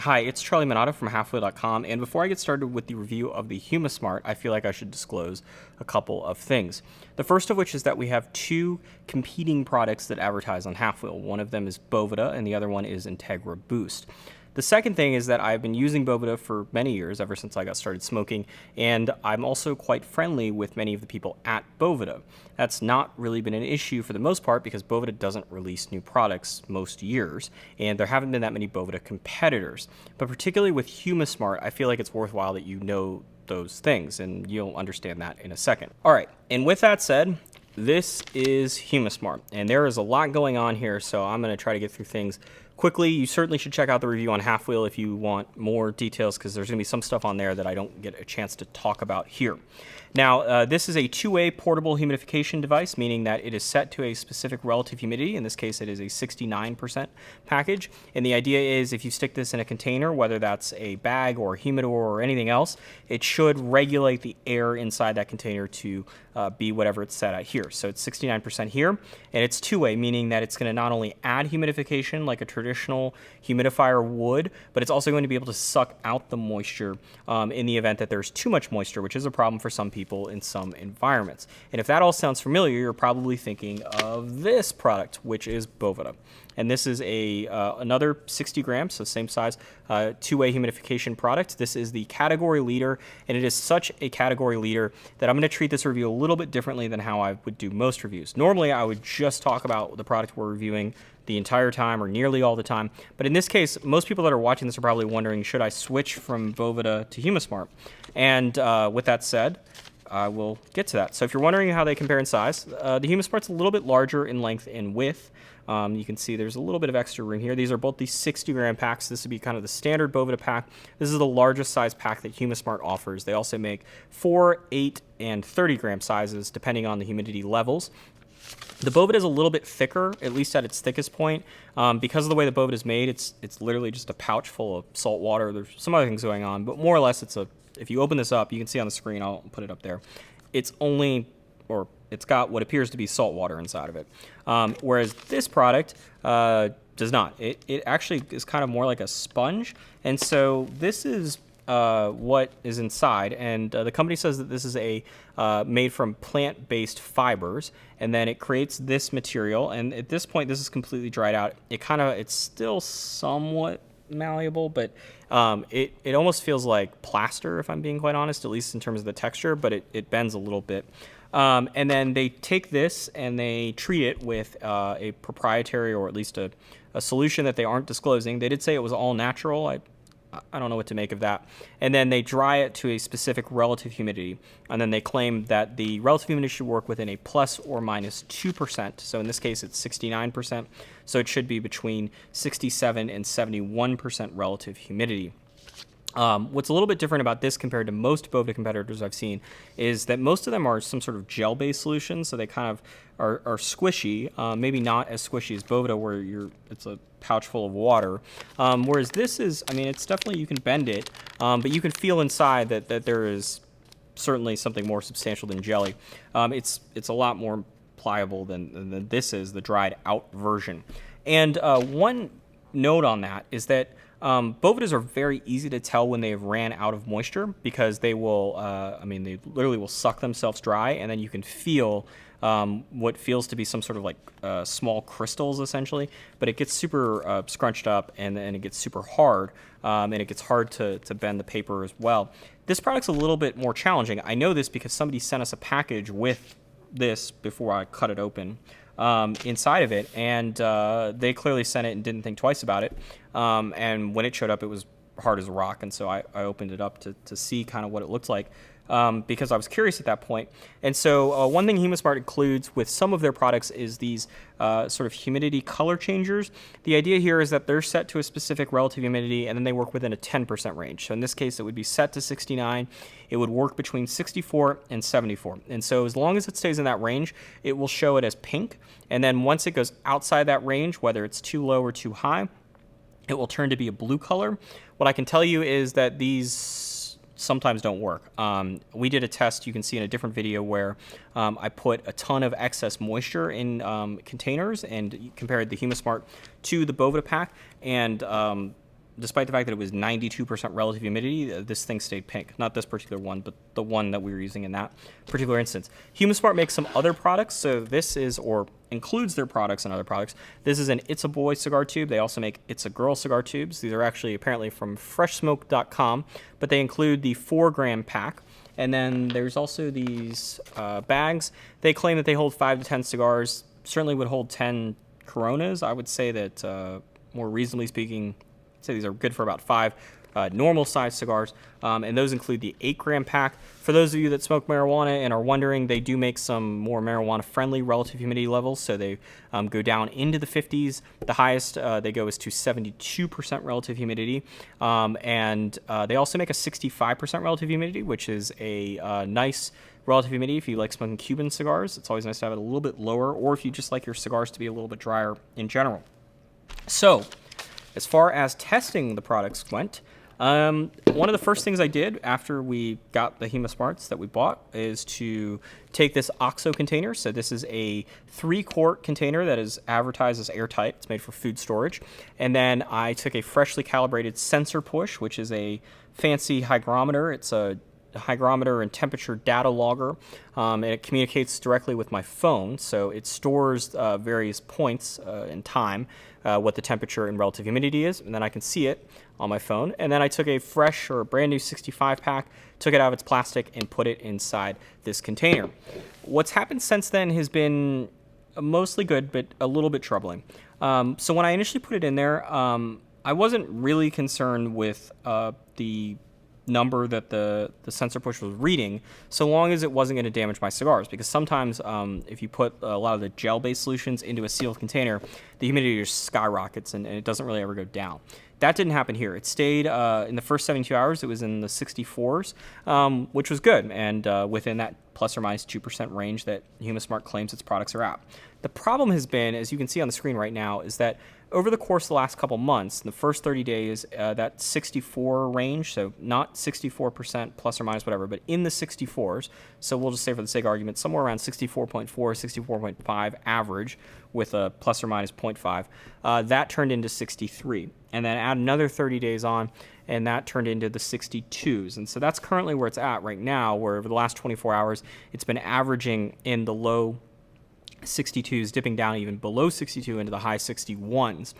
Hi, it's Charlie Minato from halfwheel.com, and before I get started with the review of the Humusmart, I feel like I should disclose a couple of things. The first of which is that we have two competing products that advertise on Halfwheel. One of them is Boveda, and the other one is Integra Boost. The second thing is that I've been using Boveda for many years, ever since I got started smoking, and I'm also quite friendly with many of the people at Boveda. That's not really been an issue for the most part because Boveda doesn't release new products most years, and there haven't been that many Boveda competitors. But particularly with Humusmart, I feel like it's worthwhile that you know those things, and you'll understand that in a second. All right, and with that said, this is Humusmart, and there is a lot going on here, so I'm going to try to get through things quickly. You certainly should check out the review on Halfwheel if you want more details, because there's going to be some stuff on there that I don't get a chance to talk about here. Now, this is a two-way portable humidification device, meaning that it is set to a specific relative humidity. In this case, it is a 69% package. And the idea is if you stick this in a container, whether that's a bag or a humidor or anything else, it should regulate the air inside that container to be whatever it's set at here. So it's 69% here, and it's two-way, meaning that it's going to not only add humidification like a traditional humidifier would, but it's also going to be able to suck out the moisture in the event that there's too much moisture, which is a problem for some people in some environments. And if that all sounds familiar, you're probably thinking of this product, which is Boveda. And this is another 60 grams, so same size, two-way humidification product. This is the category leader, and it is such a category leader that I'm going to treat this review a little bit differently than how I would do most reviews. Normally, I would just talk about the product we're reviewing the entire time or nearly all the time. But in this case, most people that are watching this are probably wondering, should I switch from Boveda to Humusmart? And with that said, I will get to that. So if you're wondering how they compare in size, the Humusmart's a little bit larger in length and width. You can see there's a little bit of extra room here. These are both the 60 gram packs. This would be kind of the standard Boveda pack. This is the largest size pack that Humusmart offers. They also make 4, 8, and 30 gram sizes depending on the humidity levels. The Boveda is a little bit thicker, at least at its thickest point. Because of the way the Boveda is made, it's literally just a pouch full of salt water. There's some other things going on, but more or less if you open this up, you can see on the screen, I'll put it up there, it's got what appears to be salt water inside of it. Whereas this product does not. It actually is kind of more like a sponge. And so this is what is inside. And the company says that this is made from plant-based fibers. And then it creates this material. And at this point, this is completely dried out. It's still somewhat malleable, but it almost feels like plaster, if I'm being quite honest, at least in terms of the texture, but it bends a little bit. And then they take this and they treat it with a proprietary, or at least a solution that they aren't disclosing. They did say it was all natural. I don't know what to make of that. And then they dry it to a specific relative humidity. And then they claim that the relative humidity should work within a plus or minus 2%. So in this case, it's 69%. So it should be between 67 and 71% relative humidity. What's a little bit different about this compared to most Boveda competitors I've seen is that most of them are some sort of gel-based solutions, so they kind of are squishy, maybe not as squishy as Boveda where it's a pouch full of water, whereas this is, it's definitely, you can bend it, but you can feel inside that there is certainly something more substantial than jelly. It's a lot more pliable than this is, the dried out version. And one note on that is that Bovedas are very easy to tell when they've ran out of moisture because they will, they literally will suck themselves dry, and then you can feel what feels to be some sort of like small crystals essentially, but it gets super scrunched up and it gets super hard, and it gets hard to bend the paper as well. This product's a little bit more challenging. I know this because somebody sent us a package with this before I cut it open. Inside of it, and they clearly sent it and didn't think twice about it, and when it showed up, it was hard as a rock, and so I opened it up to see kind of what it looked like, because I was curious at that point. And so one thing Humusmart includes with some of their products is these sort of humidity color changers. The idea here is that they're set to a specific relative humidity, and then they work within a 10% range. So in this case, it would be set to 69. It would work between 64 and 74. And so as long as it stays in that range, it will show it as pink. And then once it goes outside that range, whether it's too low or too high, it will turn to be a blue color. What I can tell you is that these sometimes don't work. We did a test, you can see in a different video, where I put a ton of excess moisture in containers and compared the Humusmart to the Boveda pack, and despite the fact that it was 92% relative humidity, this thing stayed pink. Not this particular one, but the one that we were using in that particular instance. Humusmart makes some other products, so this is, or includes their products and other products. This is an It's a Boy cigar tube. They also make It's a Girl cigar tubes. These are actually apparently from freshsmoke.com, but they include the 4-gram pack. And then there's also these bags. They claim that they hold 5 to 10 cigars. Certainly would hold 10 Coronas. I would say that, more reasonably speaking, I'd say these are good for about 5 normal-sized cigars. And those include the 8-gram pack. For those of you that smoke marijuana and are wondering, they do make some more marijuana-friendly relative humidity levels. So they go down into the 50s. The highest they go is to 72% relative humidity. And they also make a 65% relative humidity, which is a nice relative humidity if you like smoking Cuban cigars. It's always nice to have it a little bit lower, or if you just like your cigars to be a little bit drier in general. So, as far as testing the products went, one of the first things I did after we got the Humusmarts that we bought is to take this OXO container. So this is a 3-quart container that is advertised as airtight. It's made for food storage. And then I took a freshly calibrated sensor push, which is a fancy hygrometer. It's a hygrometer and temperature data logger, and it communicates directly with my phone, so it stores various points in time, what the temperature and relative humidity is, and then I can see it on my phone. And then I took a fresh or brand new 65 pack, took it out of its plastic, and put it inside this container. What's happened since then has been mostly good, but a little bit troubling. So when I initially put it in there, I wasn't really concerned with the number that the sensor push was reading, so long as it wasn't going to damage my cigars, because sometimes if you put a lot of the gel-based solutions into a sealed container, the humidity just skyrockets and it doesn't really ever go down. That didn't happen here. It stayed in the first 72 hours, it was in the 64s, which was good, and within that plus or minus 2% range that Humusmart claims its products are at. The problem has been, as you can see on the screen right now, is that over the course of the last couple months, in the first 30 days, that 64 range, so not 64% plus or minus whatever, but in the 64s, so we'll just say for the sake of argument, somewhere around 64.4, 64.5 average with a plus or minus 0.5, that turned into 63. And then add another 30 days on, and that turned into the 62s. And so that's currently where it's at right now, where over the last 24 hours, it's been averaging in the low 62s, dipping down even below 62 into the high 61s.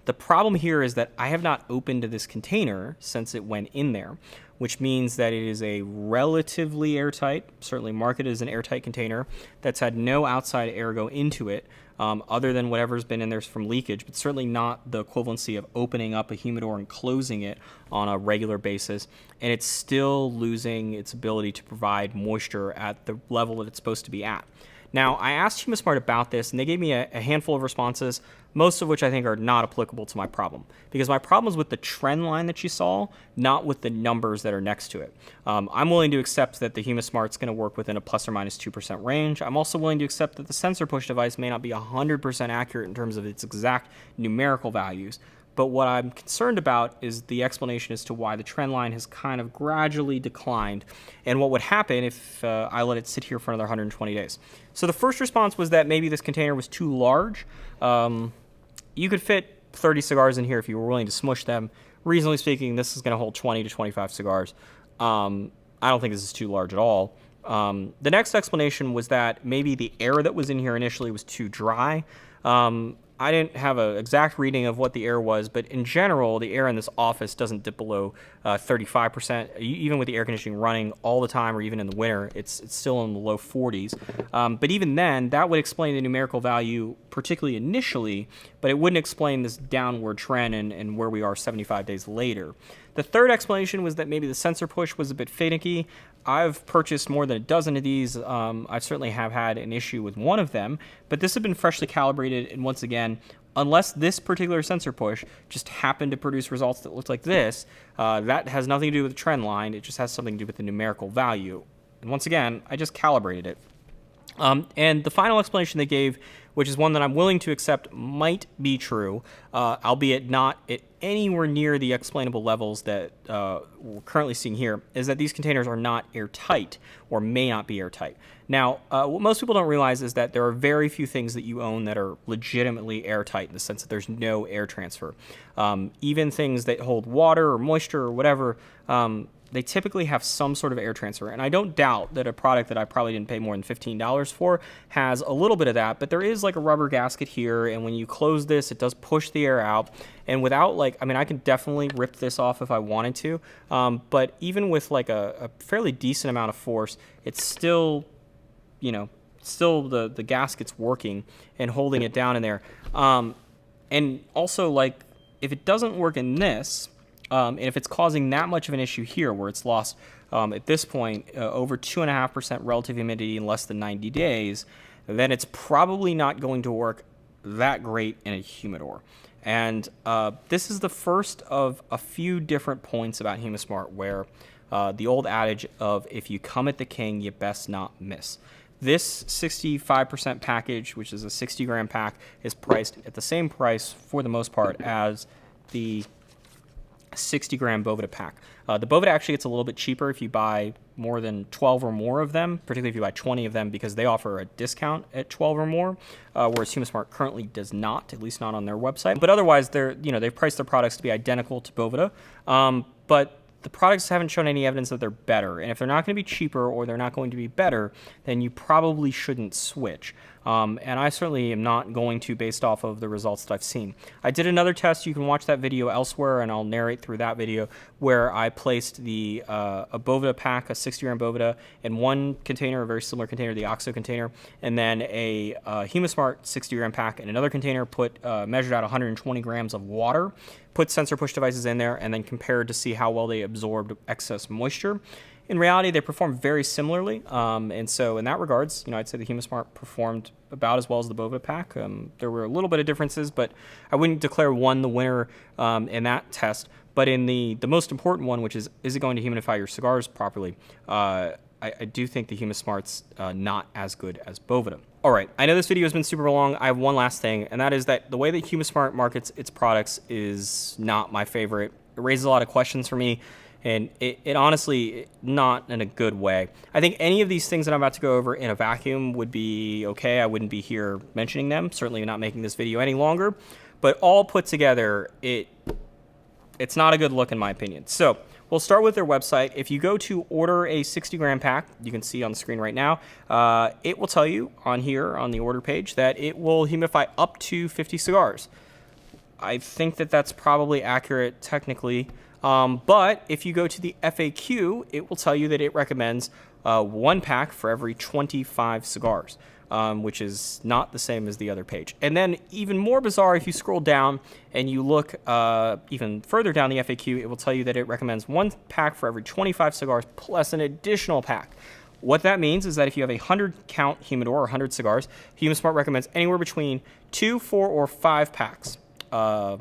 The problem here is that I have not opened this container since it went in there, which means that it is a relatively airtight, certainly marketed as an airtight container, that's had no outside air go into it, other than whatever's been in there from leakage, but certainly not the equivalency of opening up a humidor and closing it on a regular basis. And it's still losing its ability to provide moisture at the level that it's supposed to be at. Now, I asked Humusmart about this, and they gave me a handful of responses, most of which I think are not applicable to my problem, because my problem is with the trend line that you saw, not with the numbers that are next to it. I'm willing to accept that the Humusmart's going to work within a plus or minus 2% range. I'm also willing to accept that the sensor push device may not be 100% accurate in terms of its exact numerical values. But what I'm concerned about is the explanation as to why the trend line has kind of gradually declined and what would happen if I let it sit here for another 120 days. So the first response was that maybe this container was too large. You could fit 30 cigars in here if you were willing to smush them. Reasonably speaking, this is going to hold 20 to 25 cigars. I don't think this is too large at all. The next explanation was that maybe the air that was in here initially was too dry. I didn't have an exact reading of what the air was, but in general, the air in this office doesn't dip below 35%. Even with the air conditioning running all the time, or even in the winter, it's still in the low 40s. But even then, that would explain the numerical value, particularly initially, but it wouldn't explain this downward trend and where we are 75 days later. The third explanation was that maybe the sensor push was a bit finicky. I've purchased more than a dozen of these. I certainly have had an issue with one of them, but this had been freshly calibrated, and once again, unless this particular sensor push just happened to produce results that looked like this, that has nothing to do with the trend line. It just has something to do with the numerical value. And once again, I just calibrated it. And the final explanation they gave which is one that I'm willing to accept might be true, albeit not at anywhere near the explainable levels that we're currently seeing here, is that these containers are not airtight or may not be airtight. Now, what most people don't realize is that there are very few things that you own that are legitimately airtight in the sense that there's no air transfer. Even things that hold water or moisture or whatever, they typically have some sort of air transfer. And I don't doubt that a product that I probably didn't pay more than $15 for has a little bit of that, but there is like a rubber gasket here, and when you close this, it does push the air out. And without I can definitely rip this off if I wanted to, but even with like a fairly decent amount of force, it's still, still the gasket's working and holding it down in there. And also, like, if it doesn't work in this, and if it's causing that much of an issue here where it's lost, at this point, over 2.5% relative humidity in less than 90 days, then it's probably not going to work that great in a humidor. And this is the first of a few different points about Humusmart where the old adage of if you come at the king, you best not miss. This 65% package, which is a 60-gram pack, is priced at the same price for the most part as the 60-gram Boveda pack. The Boveda actually gets a little bit cheaper if you buy more than 12 or more of them, particularly if you buy 20 of them, because they offer a discount at 12 or more, whereas Humusmart currently does not, at least not on their website. But otherwise, they've priced their products to be identical to Boveda, but the products haven't shown any evidence that they're better. And if they're not going to be cheaper or they're not going to be better, then you probably shouldn't switch. And I certainly am not going to based off of the results that I've seen. I did another test. You can watch that video elsewhere, and I'll narrate through that video, where I placed a Boveda pack, a 60-gram Boveda, in one container, a very similar container, the OXO container, and then a Humusmart 60-gram pack in another container, measured out 120 grams of water, put sensor push devices in there, and then compared to see how well they absorbed excess moisture. In reality, they perform very similarly, and so in that regards, I'd say the Humusmart performed about as well as the Boveda pack. There were a little bit of differences, but I wouldn't declare one the winner in that test. But in the most important one, which is it going to humidify your cigars properly, I do think the Humusmart's not as good as Boveda. All right, I know this video has been super long. I have one last thing, and that is that the way that Humusmart markets its products is not my favorite. It raises a lot of questions for me, and it honestly, not in a good way. I think any of these things that I'm about to go over in a vacuum would be okay. I wouldn't be here mentioning them, certainly not making this video any longer, but all put together, it's not a good look in my opinion. So we'll start with their website. If you go to order a 60-gram pack, you can see on the screen right now, it will tell you on here on the order page that it will humidify up to 50 cigars. I think that that's probably accurate technically, but if you go to the FAQ, it will tell you that it recommends one pack for every 25 cigars. Which is not the same as the other page. And then even more bizarre, if you scroll down and you look even further down the FAQ, it will tell you that it recommends one pack for every 25 cigars plus an additional pack. What that means is that if you have a 100-count humidor or 100 cigars, Humusmart recommends anywhere between 2, 4, or 5 packs. I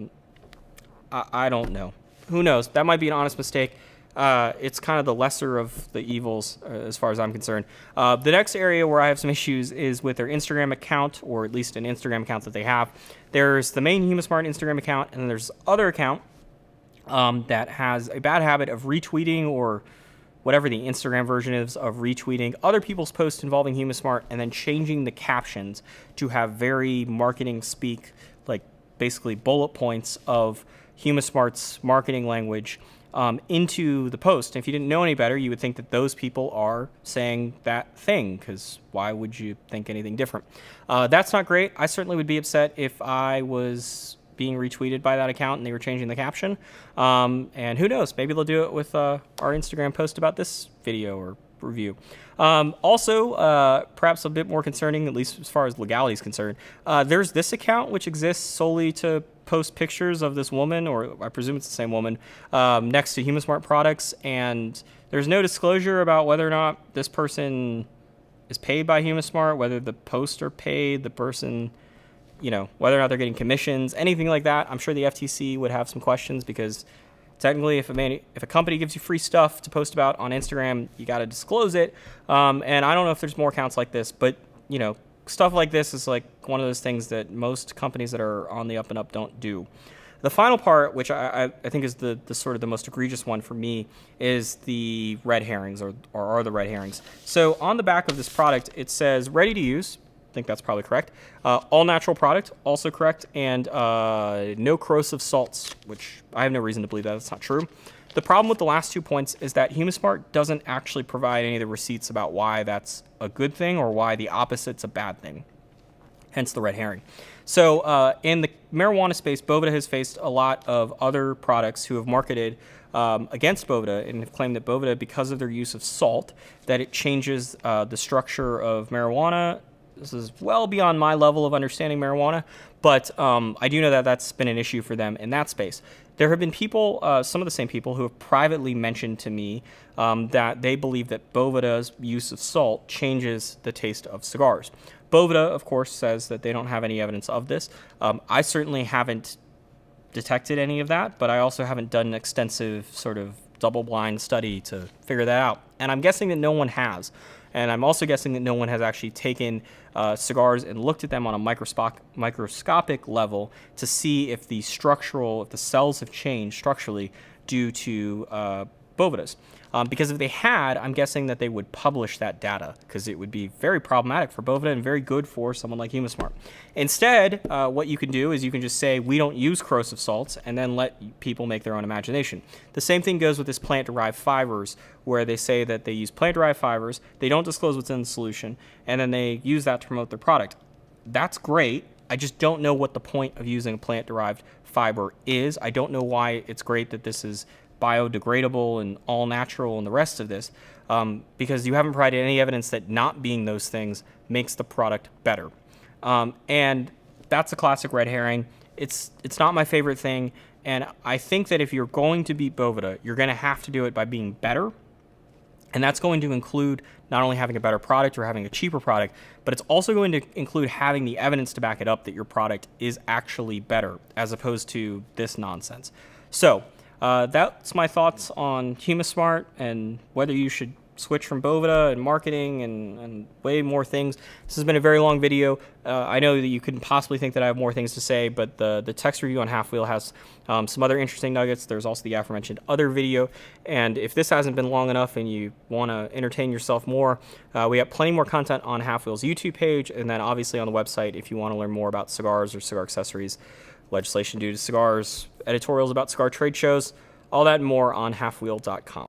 don't know. Who knows? That might be an honest mistake. It's kind of the lesser of the evils as far as I'm concerned. The next area where I have some issues is with their Instagram account, or at least an Instagram account that they have. There's the main Humusmart Instagram account, and then there's other account that has a bad habit of retweeting, or whatever the Instagram version is of retweeting other people's posts involving Humusmart and then changing the captions to have very marketing speak, like basically bullet points of Humusmart's marketing language into the post. And if you didn't know any better, you would think that those people are saying that thing, because why would you think anything different? That's not great. I certainly would be upset if I was being retweeted by that account and they were changing the caption. And who knows, maybe they'll do it with our Instagram post about this video or review. Also, perhaps a bit more concerning, at least as far as legality is concerned, there's this account which exists solely to post pictures of this woman, or I presume it's the same woman, next to Humusmart products, and there's no disclosure about whether or not this person is paid by Humusmart, whether the posts are paid, the person, whether or not they're getting commissions, anything like that. I'm sure the FTC would have some questions, because technically, if a company gives you free stuff to post about on Instagram, you got to disclose it. And I don't know if there's more accounts like this, but stuff like this is like one of those things that most companies that are on the up and up don't do. The final part, which I think is the sort of the most egregious one for me, is the red herrings, or are the red herrings. So on the back of this product, it says ready to use. I think that's probably correct. All natural product, also correct. And no corrosive salts, which I have no reason to believe that that's not true. The problem with the last 2 points is that Humusmart doesn't actually provide any of the receipts about why that's a good thing or why the opposite's a bad thing. Hence the red herring. So in the marijuana space, Boveda has faced a lot of other products who have marketed against Boveda and have claimed that Boveda, because of their use of salt, that it changes the structure of marijuana. This is well beyond my level of understanding marijuana, but I do know that that's been an issue for them in that space. There have been people, some of the same people, who have privately mentioned to me that they believe that Boveda's use of salt changes the taste of cigars. Boveda, of course, says that they don't have any evidence of this. I certainly haven't detected any of that, but I also haven't done an extensive sort of double-blind study to figure that out. And I'm guessing that no one has. And I'm also guessing that no one has actually taken cigars and looked at them on a microscopic level to see if the cells have changed structurally due to Bovedas. Because if they had, I'm guessing that they would publish that data, because it would be very problematic for Boveda and very good for someone like Humusmart. Instead, what you can do is you can just say, we don't use corrosive salts, and then let people make their own imagination. The same thing goes with this plant-derived fibers, where they say that they use plant-derived fibers, they don't disclose what's in the solution, and then they use that to promote their product. That's great. I just don't know what the point of using a plant-derived fiber is. I don't know why it's great that this is biodegradable and all natural and the rest of this, because you haven't provided any evidence that not being those things makes the product better. And that's a classic red herring. It's not my favorite thing, and I think that if you're going to beat Boveda, you're going to have to do it by being better, and that's going to include not only having a better product or having a cheaper product, but it's also going to include having the evidence to back it up that your product is actually better, as opposed to this nonsense. So that's my thoughts on Humusmart and whether you should switch from Boveda and marketing and way more things. This has been a very long video. I know that you couldn't possibly think that I have more things to say, but the text review on Halfwheel has some other interesting nuggets. There's also the aforementioned other video. And if this hasn't been long enough and you want to entertain yourself more, we have plenty more content on Halfwheel's YouTube page, and then obviously on the website if you want to learn more about cigars or cigar accessories, legislation due to cigars, editorials about cigar trade shows, all that and more on halfwheel.com.